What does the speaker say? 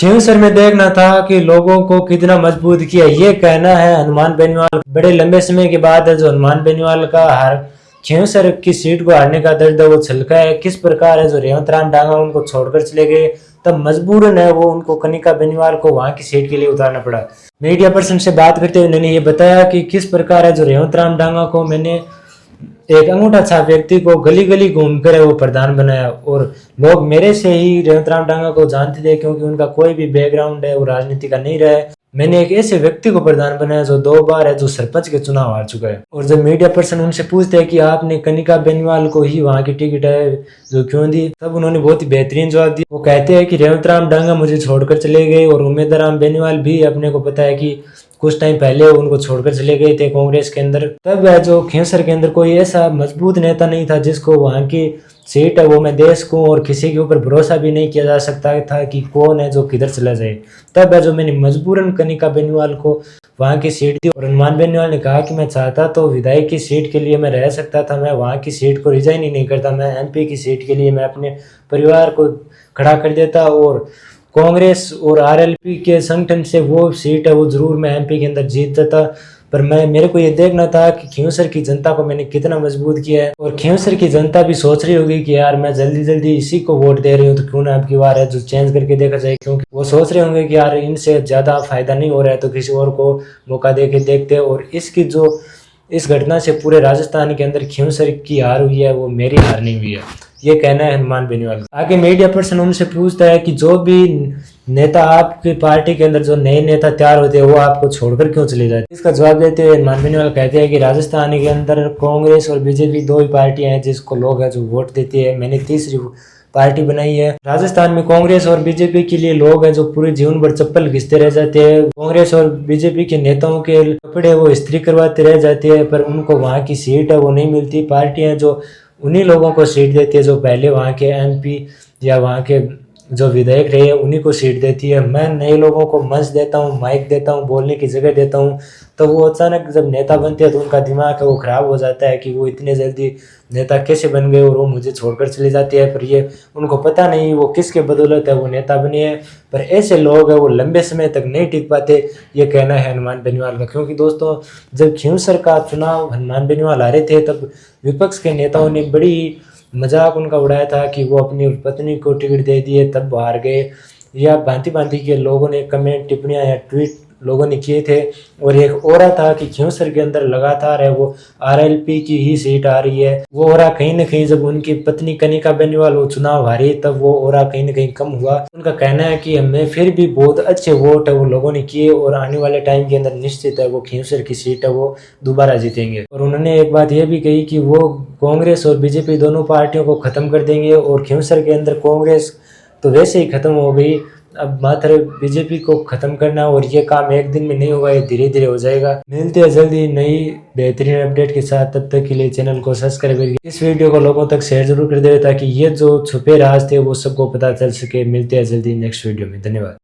खींवसर में देखना था कि लोगों को कितना मजबूत किया, ये कहना है हनुमान बेनीवाल। बड़े लंबे समय के बाद है जो हनुमान बेनीवाल का हार खींवसर की सीट को हारने का दर्द है वो छलका है। किस प्रकार है जो रेवंत राम डांगा उनको छोड़कर चले गए, तब मजबूरन है वो उनको कनिका बेनीवाल को वहां की सीट के लिए उतारना पड़ा। मीडिया पर्सन से बात करते हुए उन्होंने ये बताया कि किस प्रकार है जो रेवंत राम डांगा को मैंने एक अंगूठा छाप व्यक्ति को गली गली घूमकर वो प्रधान बनाया, और लोग मेरे से ही रेवंत राम डांगा को जानते थे क्योंकि उनका कोई भी बैकग्राउंड है वो राजनीति का नहीं रहा है। मैंने एक ऐसे व्यक्ति को प्रधान बनाया जो 2 बार है जो सरपंच के चुनाव हार चुका है। और जब मीडिया पर्सन उनसे पूछते हैं कि आपने कनिका बेनीवाल को ही वहां की टिकट है जो क्यों दी, तब उन्होंने बहुत ही बेहतरीन जवाब दिया। वो कहते हैं कि रेवंत राम डांगा मुझे छोड़कर चले गए और उमेद राम बेनीवाल भी अपने को पता है कि कुछ टाइम पहले उनको छोड़कर चले गए थे कांग्रेस के अंदर। तब जो खींवसर के अंदर कोई ऐसा मजबूत नेता नहीं था जिसको वहां की सीट है वो मैं दे सकूं, और किसी के ऊपर भरोसा भी नहीं किया जा सकता था कि कौन है जो किधर चला जाए। तब जो मैंने मजबूरन कनिका बेनीवाल को वहां की सीट दी, और हनुमान बेनीवाल ने कहा कि मैं चाहता तो विधायक की सीट के लिए मैं रह सकता था, मैं वहां की सीट को रिजाइन ही नहीं करता, मैं एमपी की सीट के लिए मैं अपने परिवार को खड़ा कर देता और कांग्रेस और आरएलपी के संगठन से वो सीट है वो जरूर मैं एमपी के अंदर जीतता था। पर मेरे को ये देखना था कि खींवसर की जनता को मैंने कितना मजबूत किया है, और खींवसर की जनता भी सोच रही होगी कि यार मैं जल्दी जल्दी इसी को वोट दे रही हूँ तो क्यों ना अब की बार है जो चेंज करके देखा जाए, क्योंकि वो सोच रहे होंगे कि यार इनसे ज्यादा फायदा नहीं हो रहा है तो किसी और को मौका दे के देखते। और इसकी जो इस घटना से पूरे राजस्थान के अंदर खींवसर की हार हुई है वो मेरी हार नहीं हुई है, ये कहना है हनुमान बेनीवाल। आगे मीडिया पर्सन उनसे पूछता है कि जो भी नेता आपकी पार्टी के अंदर जो नए नेता तैयार होते हैं वो आपको छोड़कर क्यों चले जाते हैं। इसका जवाब देते हुए हनुमान बेनीवाल कहते हैं कि राजस्थान के अंदर कांग्रेस और बीजेपी 2 ही पार्टियां हैं जिसको लोग है जो वोट देते हैं, मैंने तीसरी पार्टी बनाई है। राजस्थान में कांग्रेस और बीजेपी के लिए लोग हैं जो पूरे जीवन भर चप्पल घिसते रह जाते हैं, कांग्रेस और बीजेपी के नेताओं के कपड़े वो इस्त्री करवाते रह जाते हैं, पर उनको वहां की सीट है वो नहीं मिलती। पार्टियां जो उन्हीं लोगों को सीट देती है जो पहले वहाँ के एमपी या वहाँ के जो विधायक रहे उन्हीं को सीट देती है। मैं नए लोगों को मंच देता हूँ, माइक देता हूँ, बोलने की जगह देता हूँ, तो वो अचानक जब नेता बनते हैं तो उनका दिमाग है वो खराब हो जाता है कि वो इतने जल्दी नेता कैसे बन गए और वो मुझे छोड़कर चले जाते हैं। पर ये उनको पता नहीं वो किसके बदौलत है वो नेता बने हैं, पर ऐसे लोग हैं वो लंबे समय तक नहीं टिक पाते, ये कहना है हनुमान बेनीवाल का। क्योंकि दोस्तों जब खींवसर का चुनाव हनुमान बेनीवाल हारे थे तब विपक्ष के नेताओं ने बड़ी मजाक उनका उड़ाया था कि वो अपनी पत्नी को टिकट दे दिए तब बाहर गए, या भांति भांति के लोगों ने कमेंट टिप्पणियां या ट्वीट लोगों ने किए थे। और एक ओरा था कि खींवसर के अंदर लगातार है वो आरएलपी की ही सीट आ रही है। वो ओरा कहीं ना कहीं जब उनकी पत्नी कनिका बेनीवाल वो चुनाव हारी तब वो ओरा कहीं ना कहीं कम हुआ। उनका कहना है कि हमें फिर भी बहुत अच्छे वोट है वो लोगों ने किए और आने वाले टाइम के अंदर निश्चित है वो खींवसर की सीट है वो दोबारा जीतेंगे। और उन्होंने एक बात यह भी कही कि वो कांग्रेस और बीजेपी दोनों पार्टियों को खत्म कर देंगे, और खींवसर के अंदर कांग्रेस तो वैसे ही खत्म हो गई, अब मात्र बीजेपी को खत्म करना, और ये काम एक दिन में नहीं होगा, ये धीरे धीरे हो जाएगा। मिलते हैं जल्दी नई बेहतरीन अपडेट के साथ, तब तक के लिए चैनल को सब्सक्राइब करिए, इस वीडियो को लोगों तक शेयर जरूर कर दे ताकि ये जो छुपे राज थे वो सबको पता चल सके। मिलते हैं जल्दी नेक्स्ट वीडियो में, धन्यवाद।